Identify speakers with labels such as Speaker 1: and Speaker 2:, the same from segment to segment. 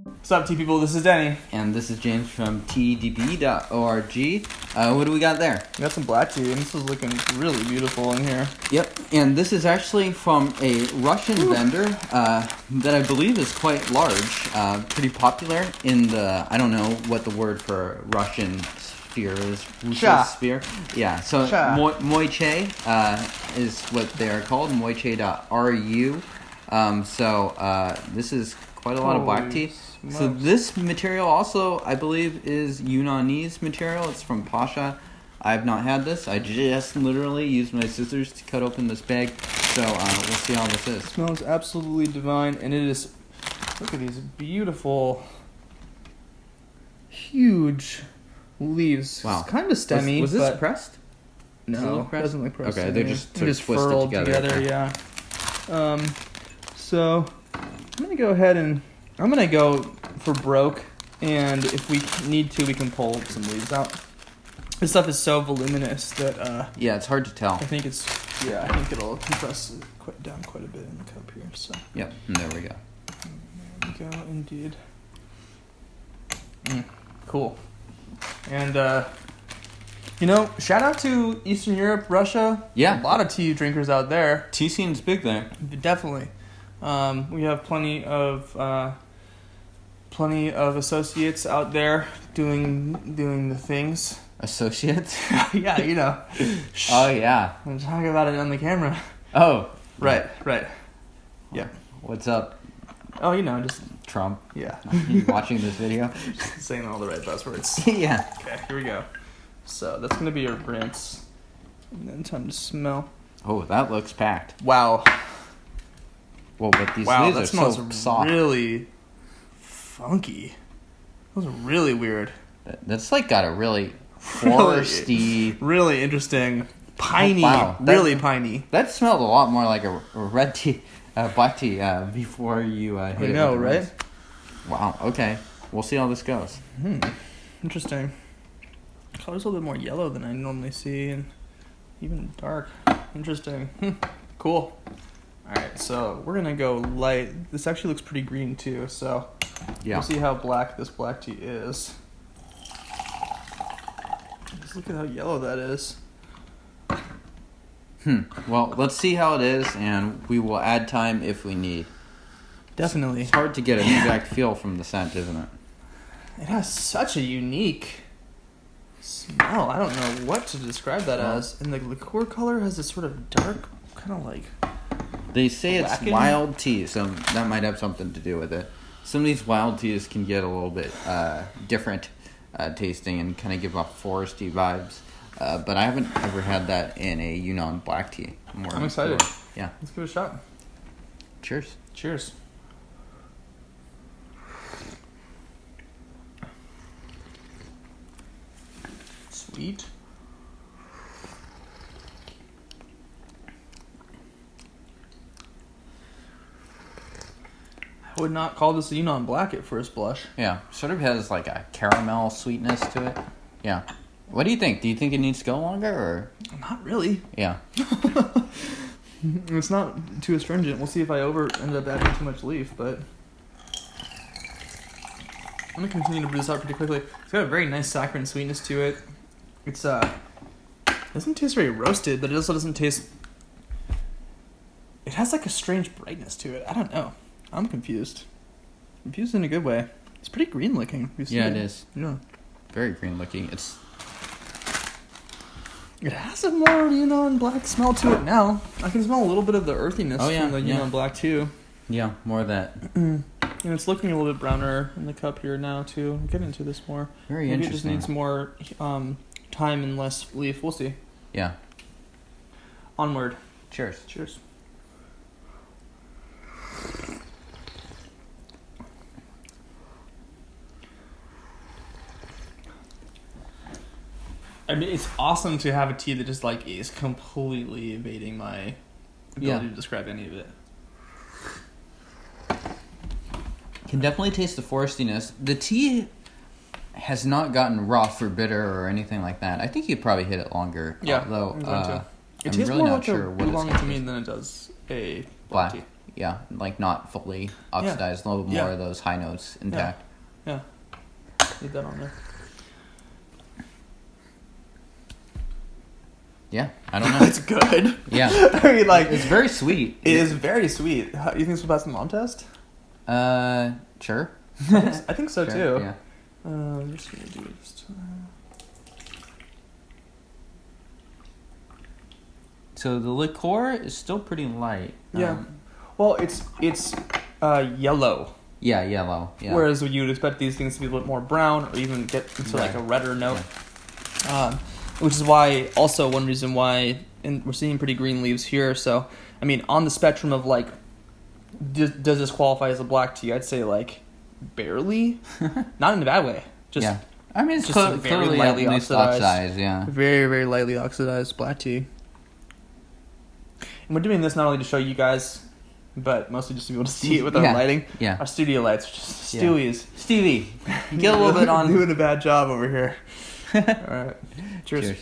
Speaker 1: What's up, tea people? This is Denny.
Speaker 2: And this is James from TeaDB.org. What do we got there?
Speaker 1: We got some black tea, and this is looking really beautiful in here.
Speaker 2: Yep, and this is actually from a Russian vendor that I believe is quite large, pretty popular in the, I don't know what the word for Russian sphere is. Sphere? Yeah, so Moychay is what they're called, moychay.ru. This is quite a lot of black tea. So this material also, I believe, is Yunnanese material. It's from Pasha. I have not had this. I just literally used my scissors to cut open this bag. So we'll see how this is.
Speaker 1: It smells absolutely divine, and it is, look at these beautiful, huge leaves.
Speaker 2: Wow.
Speaker 1: It's kind of stemmy.
Speaker 2: Was this pressed?
Speaker 1: No, it doesn't look pressed.
Speaker 2: Okay, they're just
Speaker 1: twisted
Speaker 2: furled
Speaker 1: together. Yeah. So I'm going to go ahead and I'm going to go for broke, and if we need to, we can pull some leaves out. This stuff is so voluminous that...
Speaker 2: yeah, it's hard to tell.
Speaker 1: I think it'll compress down quite a bit in the cup here. So.
Speaker 2: Yep, and there we go.
Speaker 1: There we go, indeed. Cool. And, shout out to Eastern Europe, Russia.
Speaker 2: Yeah.
Speaker 1: A lot of tea drinkers out there.
Speaker 2: Tea scene's big there.
Speaker 1: Definitely. We have plenty of associates out there doing the things.
Speaker 2: Associates?
Speaker 1: Yeah, you know.
Speaker 2: Oh, yeah.
Speaker 1: I'm talking about it on the camera.
Speaker 2: Oh.
Speaker 1: Right. Yeah.
Speaker 2: What's up?
Speaker 1: Oh, just...
Speaker 2: Trump.
Speaker 1: Yeah.
Speaker 2: You watching this video?
Speaker 1: Saying all the right buzzwords.
Speaker 2: Yeah.
Speaker 1: Okay, here we go. So, that's going to be your rinse. And then time to smell.
Speaker 2: Oh, that looks packed.
Speaker 1: Wow.
Speaker 2: Well, but these leaves are so soft.
Speaker 1: Really funky. Those are really weird.
Speaker 2: That's like got a really foresty...
Speaker 1: really interesting. Piney.
Speaker 2: Wow.
Speaker 1: Really piney.
Speaker 2: That smelled a lot more like a red tea, black tea before you hit it. I know, right? Rice. Wow, okay. We'll see how this goes.
Speaker 1: Interesting. The color's a little bit more yellow than I normally see, and even dark. Interesting. Cool. Alright, so we're going to go light. This actually looks pretty green too, so we'll see how black this black tea is. Just look at how yellow that is.
Speaker 2: Well, let's see how it is, and we will add time if we need.
Speaker 1: Definitely.
Speaker 2: It's hard to get an exact feel from the scent, isn't it?
Speaker 1: It has such a unique smell. I don't know what to describe that as. And the liqueur color has this sort of dark, kind of like...
Speaker 2: They say it's wild tea, so that might have something to do with it. Some of these wild teas can get a little bit different tasting and kind of give off foresty vibes. But I haven't ever had that in a Yunnan black tea.
Speaker 1: I'm excited.
Speaker 2: Yeah.
Speaker 1: Let's give it a shot.
Speaker 2: Cheers.
Speaker 1: Cheers. Sweet. I would not call this a Yunnan black at first blush.
Speaker 2: Yeah, sort of has like a caramel sweetness to it. Yeah. What do you think? Do you think it needs to go longer, or?
Speaker 1: Not really.
Speaker 2: Yeah.
Speaker 1: It's not too astringent. We'll see if I end up adding too much leaf, but I'm gonna continue to brew this out pretty quickly. It's got a very nice saccharine sweetness to it. It's doesn't taste very roasted, but it also doesn't taste. It has like a strange brightness to it. I don't know. I'm confused. Confused in a good way. It's pretty green looking.
Speaker 2: Yeah, it is.
Speaker 1: Yeah.
Speaker 2: Very green looking.
Speaker 1: It has a more Yunnan black smell to it now. I can smell a little bit of the earthiness from the Yunnan black too.
Speaker 2: Yeah, more of that.
Speaker 1: And it's looking a little bit browner in the cup here now too. I'm getting into this more.
Speaker 2: Very
Speaker 1: Maybe
Speaker 2: interesting.
Speaker 1: It just needs more time and less leaf. We'll see.
Speaker 2: Yeah.
Speaker 1: Onward.
Speaker 2: Cheers.
Speaker 1: Cheers. I mean, it's awesome to have a tea that just like is completely evading my ability to describe any of it.
Speaker 2: Can definitely taste the forestiness. The tea has not gotten rough or bitter or anything like that. I think you'd probably hit it longer.
Speaker 1: Yeah,
Speaker 2: although
Speaker 1: it tastes
Speaker 2: really
Speaker 1: more
Speaker 2: not
Speaker 1: like
Speaker 2: sure
Speaker 1: a
Speaker 2: what
Speaker 1: oolong
Speaker 2: it's
Speaker 1: to me than it does a
Speaker 2: black
Speaker 1: tea.
Speaker 2: Yeah, like not fully oxidized. A little bit more of those high notes intact.
Speaker 1: Yeah. Leave that on there.
Speaker 2: Yeah, I don't know.
Speaker 1: It's good.
Speaker 2: Yeah.
Speaker 1: I mean, like...
Speaker 2: It's very sweet.
Speaker 1: It is very sweet. You think this will pass the mom test?
Speaker 2: Sure.
Speaker 1: I think so,
Speaker 2: sure,
Speaker 1: too.
Speaker 2: Yeah.
Speaker 1: I'm just going to do it just...
Speaker 2: So the liqueur is still pretty light.
Speaker 1: Yeah. Well, it's yellow.
Speaker 2: Yeah, yellow. Yeah.
Speaker 1: Whereas you would expect these things to be a little more brown or even get into like a redder note. Yeah. Which is why, also one reason why, and we're seeing pretty green leaves here. So, I mean, on the spectrum of like, does this qualify as a black tea? I'd say like barely, not in a bad way. Just
Speaker 2: I mean, it's
Speaker 1: just
Speaker 2: clearly
Speaker 1: very lightly
Speaker 2: at least
Speaker 1: oxidized.
Speaker 2: Yeah.
Speaker 1: Very, very lightly oxidized black tea. And we're doing this not only to show you guys, but mostly just to be able to see it with our lighting.
Speaker 2: Yeah.
Speaker 1: Our studio lights, just Stewies.
Speaker 2: Stevie, get a little bit on.
Speaker 1: Doing a bad job over here. All right. Cheers.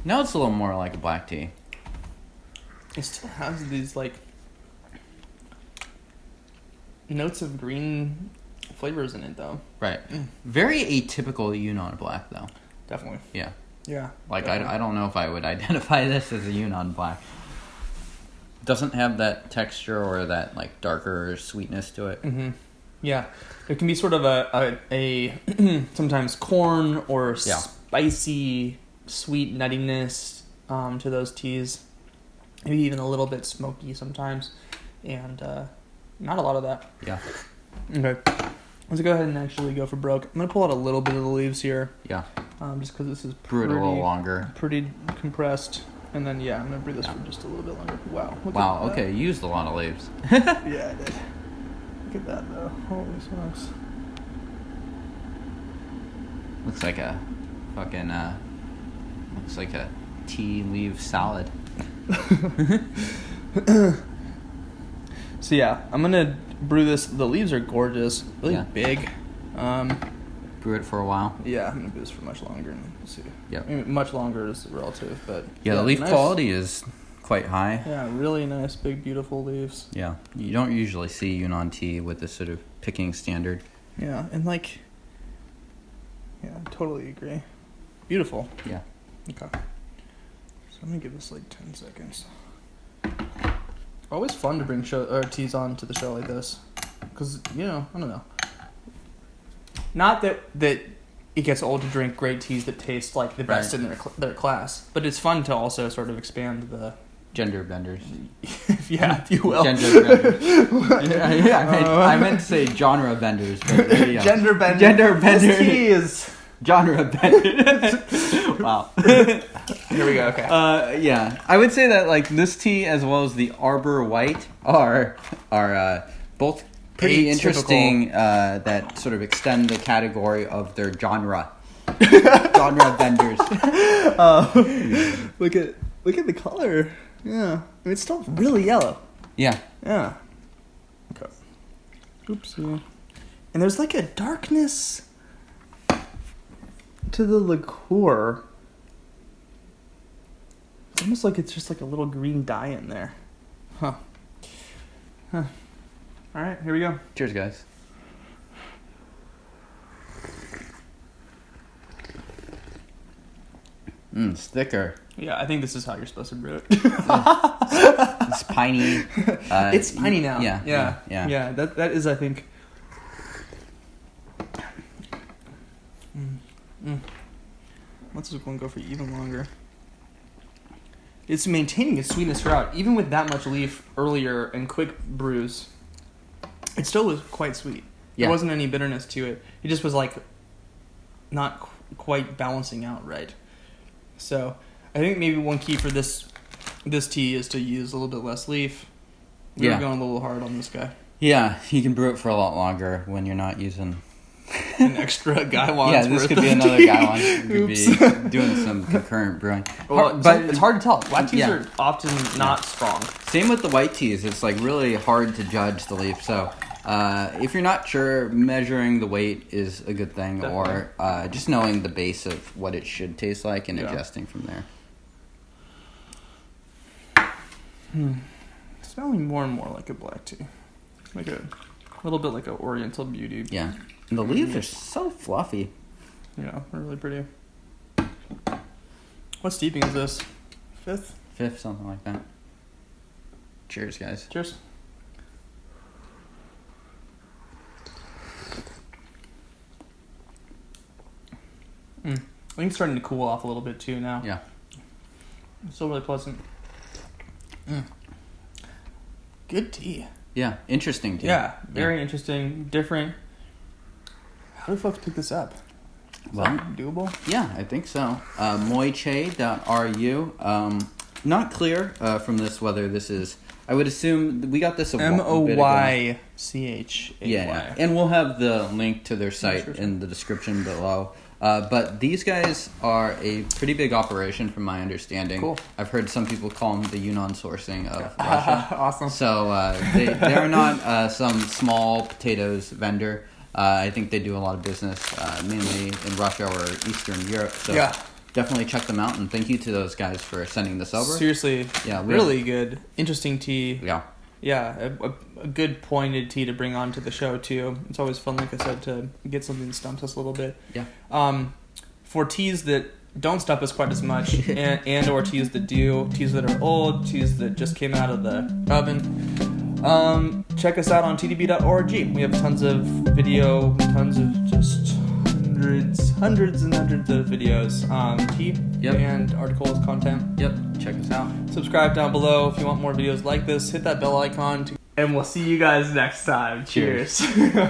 Speaker 2: Now it's a little more like a black tea.
Speaker 1: It still has these like notes of green flavors in it, though.
Speaker 2: Right. Very atypical Yunnan black, though.
Speaker 1: Definitely.
Speaker 2: Yeah.
Speaker 1: Yeah.
Speaker 2: Like, I don't know if I would identify this as a Yunnan black. Doesn't have that texture or that, like, darker sweetness to it.
Speaker 1: Mm-hmm. Yeah. It can be sort of a sometimes corn or spicy, sweet nuttiness to those teas. Maybe even a little bit smoky sometimes. And not a lot of that.
Speaker 2: Yeah.
Speaker 1: Okay. Let's go ahead and actually go for broke. I'm going to pull out a little bit of the leaves here.
Speaker 2: Yeah.
Speaker 1: Just because this is
Speaker 2: brew it a little longer.
Speaker 1: Pretty compressed. And then, I'm going to brew this for just a little bit longer. Wow.
Speaker 2: Wow, okay. You used a lot of leaves.
Speaker 1: Yeah, I did. Look at that, though. Holy smokes.
Speaker 2: Looks like a fucking, looks like a tea leaf salad.
Speaker 1: So, I'm going to brew this. The leaves are gorgeous. Really big.
Speaker 2: Brew it for a while.
Speaker 1: Yeah, I'm going to brew this for much longer. And we'll see.
Speaker 2: Yeah.
Speaker 1: I mean, much longer is relative, but...
Speaker 2: Yeah, the leaf quality is quite high.
Speaker 1: Yeah, really nice, big, beautiful leaves.
Speaker 2: Yeah. You don't usually see Yunnan tea with this sort of picking standard.
Speaker 1: Yeah, and like... Yeah, I totally agree. Beautiful.
Speaker 2: Yeah.
Speaker 1: Okay. So I'm going to give this like 10 seconds. Always fun to bring teas on to the show like this. Because, I don't know. Not that it gets old to drink great teas that taste like the best in their class. But it's fun to also sort of expand the...
Speaker 2: Gender benders.
Speaker 1: Yeah, if you will.
Speaker 2: Gender benders. I meant to say genre benders. But
Speaker 1: Gender benders.
Speaker 2: Gender benders.
Speaker 1: This tea is...
Speaker 2: Genre benders. Wow.
Speaker 1: Here we go, okay.
Speaker 2: I would say that like this tea as well as the Arbor White are both pretty interesting that sort of extend the category of their genre. Genre benders.
Speaker 1: Look at the color. Yeah. I mean, it's still really yellow.
Speaker 2: Yeah.
Speaker 1: Yeah. Okay. Oopsie. And there's like a darkness to the liqueur. It's almost like it's just like a little green dye in there. Huh. All right, here we go.
Speaker 2: Cheers, guys. It's thicker.
Speaker 1: Yeah, I think this is how you're supposed to brew it.
Speaker 2: It's piney.
Speaker 1: It's piney now.
Speaker 2: Yeah.
Speaker 1: Yeah, that is, I think... Let's just go and go for even longer. It's maintaining its sweetness throughout. Even with that much leaf earlier and quick brews, it still was quite sweet.
Speaker 2: Yeah.
Speaker 1: There wasn't any bitterness to it. It just was like not quite balancing out right. So I think maybe one key for this tea is to use a little bit less leaf. We're going a little hard on this guy.
Speaker 2: Yeah, you can brew it for a lot longer when you're not using
Speaker 1: an extra Gaiwan's
Speaker 2: Yeah, this could be another Gaiwan. You could be doing some concurrent brewing.
Speaker 1: Well, but it's hard to tell. Black teas are often not strong.
Speaker 2: Same with the white teas. It's like really hard to judge the leaf. So If you're not sure, measuring the weight is a good thing,
Speaker 1: Definitely.
Speaker 2: or just knowing the base of what it should taste like and
Speaker 1: Yeah.
Speaker 2: adjusting from there.
Speaker 1: Smelling more and more like a black tea. Like a little bit like an Oriental beauty.
Speaker 2: Yeah. And the leaves are so fluffy.
Speaker 1: Yeah, they're really pretty. What steeping is this? Fifth?
Speaker 2: Fifth, something like that. Cheers, guys.
Speaker 1: Cheers. I think it's starting to cool off a little bit too now.
Speaker 2: Yeah.
Speaker 1: It's still really pleasant. Good tea.
Speaker 2: Yeah, interesting too.
Speaker 1: Yeah, very interesting, different. How do folks pick this up? Is
Speaker 2: Well,
Speaker 1: that doable?
Speaker 2: yeah, I think so. Moychay.ru. Not clear from this whether this is. I would assume we got this a bit ago.
Speaker 1: Moychay.
Speaker 2: Yeah, and we'll have the link to their site
Speaker 1: Sure.
Speaker 2: in the description below. But these guys are a pretty big operation from my understanding.
Speaker 1: Cool.
Speaker 2: I've heard some people call them the Yunnan Sourcing of Russia.
Speaker 1: Awesome.
Speaker 2: So they're not some small potatoes vendor. I think they do a lot of business mainly in Russia or Eastern Europe. So
Speaker 1: Yeah.
Speaker 2: definitely check them out, and thank you to those guys for sending this over.
Speaker 1: Seriously,
Speaker 2: Yeah,
Speaker 1: really good, interesting tea.
Speaker 2: Yeah.
Speaker 1: Yeah, a good pointed tea to bring onto the show too. It's always fun, like I said, to get something that stumps us a little bit.
Speaker 2: Yeah.
Speaker 1: For teas that don't stump us quite as much, and or teas that do, teas that are old, teas that just came out of the oven, check us out on TeaDB.org. We have tons of video, tons of just hundreds and hundreds of videos, tea
Speaker 2: Yep.
Speaker 1: and articles, content.
Speaker 2: Yep. Check us out.
Speaker 1: Subscribe down below if you want more videos like this. Hit that bell icon. And we'll see you guys next time. Cheers.